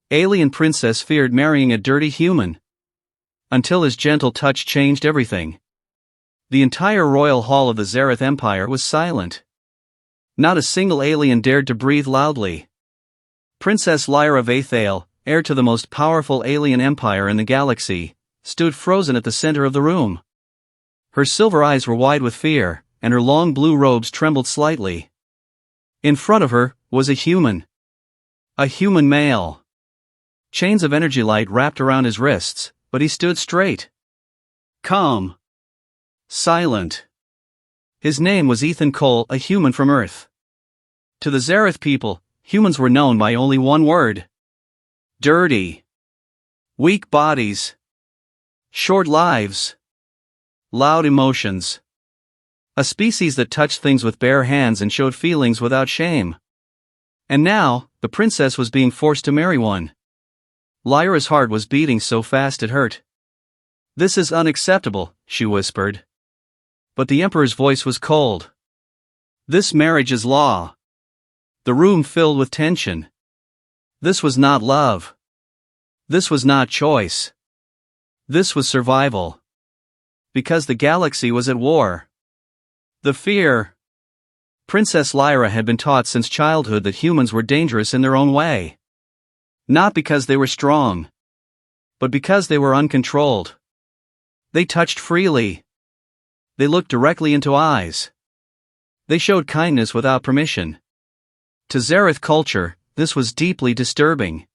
Alien princess feared marrying a dirty human. Until his gentle touch changed everything. The entire royal hall of the Zareth Empire was silent. Not a single alien dared to breathe loudly. Princess Lyra Vathale, heir to the most powerful alien empire in the galaxy, stood frozen at the center of the room. Her silver eyes were wide with fear, and her long blue robes trembled slightly. In front of her was a human. A human male. Chains of energy light wrapped around his wrists, but he stood straight. Calm. Silent. His name was Ethan Cole, a human from Earth. To the Zareth people, humans were known by only one word. Dirty. Weak bodies. Short lives. Loud emotions. A species that touched things with bare hands and showed feelings without shame. And now, the princess was being forced to marry one. Lyra's heart was beating so fast it hurt. "This is unacceptable," she whispered. But the Emperor's voice was cold. "This marriage is law." The room filled with tension. This was not love. This was not choice. This was survival. Because the galaxy was at war. The fear. Princess Lyra had been taught since childhood that humans were dangerous in their own way. Not because they were strong, but because they were uncontrolled. They touched freely. They looked directly into eyes. They showed kindness without permission. To Zareth culture, this was deeply disturbing.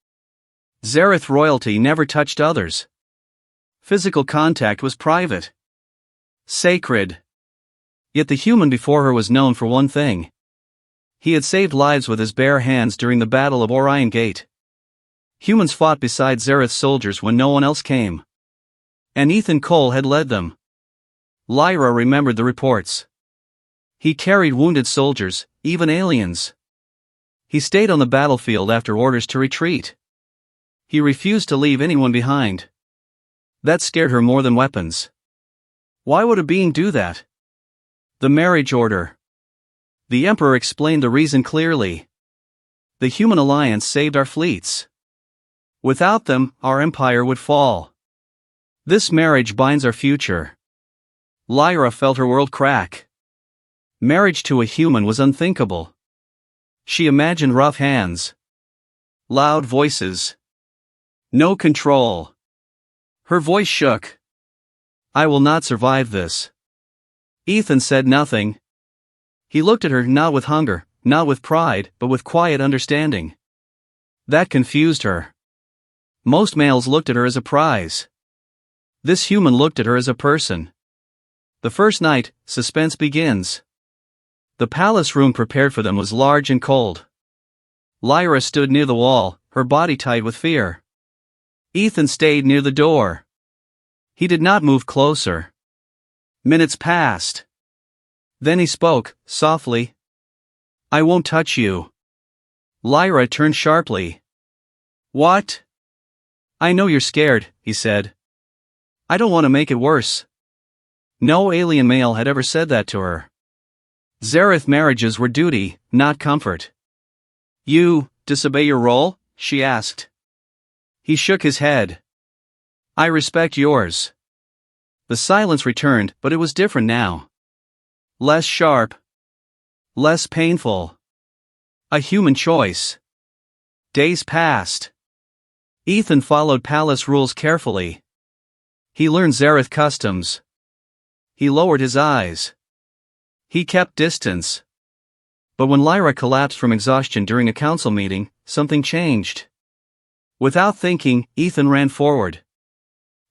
Zareth royalty never touched others. Physical contact was private. Sacred. Yet the human before her was known for one thing. He had saved lives with his bare hands during the Battle of Orion Gate. Humans fought beside Zareth soldiers when no one else came. And Ethan Cole had led them. Lyra remembered the reports. He carried wounded soldiers, even aliens. He stayed on the battlefield after orders to retreat. He refused to leave anyone behind. That scared her more than weapons. Why would a being do that? The marriage order. The Emperor explained the reason clearly. The human alliance saved our fleets. Without them, our empire would fall. This marriage binds our future. Lyra felt her world crack. Marriage to a human was unthinkable. She imagined rough hands. Loud voices. No control. Her voice shook. "I will not survive this." Ethan said nothing. He looked at her not with hunger, not with pride, but with quiet understanding. That confused her. Most males looked at her as a prize. This human looked at her as a person. The first night, suspense begins. The palace room prepared for them was large and cold. Lyra stood near the wall, her body tight with fear. Ethan stayed near the door. He did not move closer. Minutes passed. Then he spoke, softly. "I won't touch you." Lyra turned sharply. "What?" "I know you're scared," he said. "I don't want to make it worse." No alien male had ever said that to her. Zareth marriages were duty, not comfort. "You disobey your role?" she asked. He shook his head. "I respect yours." The silence returned, but it was different now. Less sharp. Less painful. A human choice. Days passed. Ethan followed palace rules carefully. He learned Zareth customs. He lowered his eyes. He kept distance. But when Lyra collapsed from exhaustion during a council meeting, something changed. Without thinking, Ethan ran forward.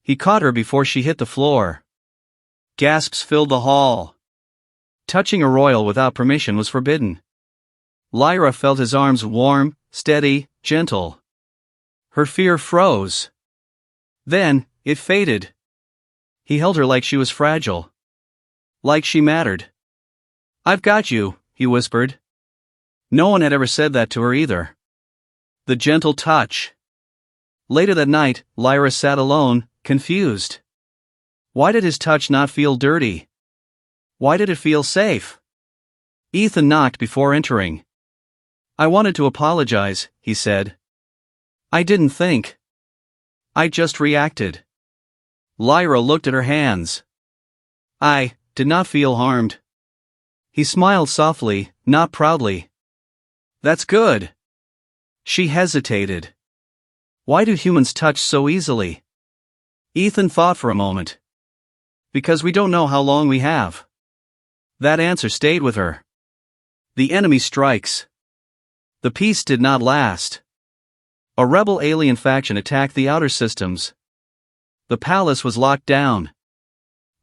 He caught her before she hit the floor. Gasps filled the hall. Touching a royal without permission was forbidden. Lyra felt his arms warm, steady, gentle. Her fear froze. Then, it faded. He held her like she was fragile. Like she mattered. "I've got you," he whispered. No one had ever said that to her either. The gentle touch. Later that night, Lyra sat alone, confused. Why did his touch not feel dirty? Why did it feel safe? Ethan knocked before entering. "I wanted to apologize," he said. I didn't think. I just reacted. Lyra looked at her hands. I did not feel harmed. He smiled softly, not proudly. That's good. She hesitated. Why do humans touch so easily? Ethan thought for a moment. Because we don't know how long we have. That answer stayed with her. The enemy strikes. The peace did not last. A rebel alien faction attacked the outer systems. The palace was locked down.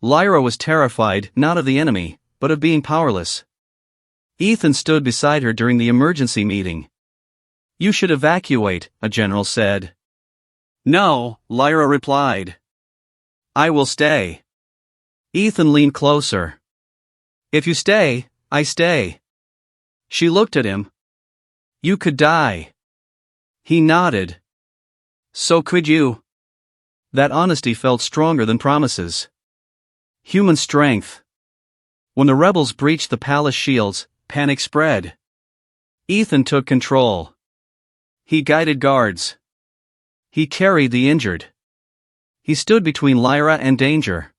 Lyra was terrified, not of the enemy, but of being powerless. Ethan stood beside her during the emergency meeting. You should evacuate, a general said. No, Lyra replied. I will stay. Ethan leaned closer. If you stay, I stay. She looked at him. You could die. He nodded. So could you. That honesty felt stronger than promises. Human strength. When the rebels breached the palace shields, panic spread. Ethan took control. He guided guards. He carried the injured. He stood between Lyra and danger.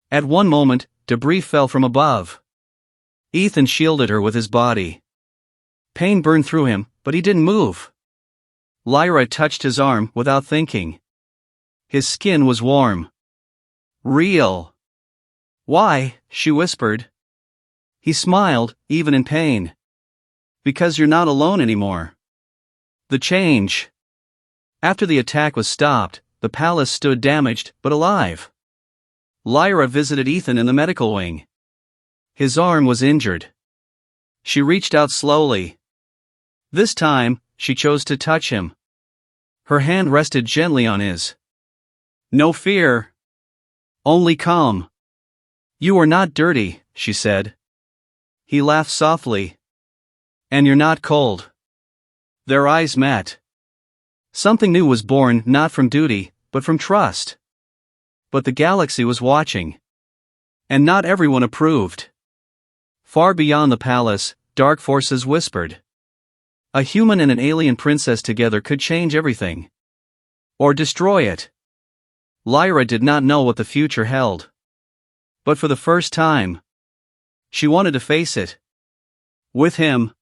At one moment, debris fell from above. Ethan shielded her with his body. Pain burned through him, but he didn't move. Lyra touched his arm without thinking. His skin was warm. Real. Why? She whispered. He smiled, even in pain. Because you're not alone anymore. The change. After the attack was stopped, the palace stood damaged, but alive. Lyra visited Ethan in the medical wing. His arm was injured. She reached out slowly. This time, she chose to touch him. Her hand rested gently on his. No fear. Only calm. You are not dirty, she said. He laughed softly. And you're not cold. Their eyes met. Something new was born not from duty, but from trust. But the galaxy was watching. And not everyone approved. Far beyond the palace, dark forces whispered. A human and an alien princess together could change everything. Or destroy it. Lyra did not know what the future held. But for the first time, she wanted to face it. With him.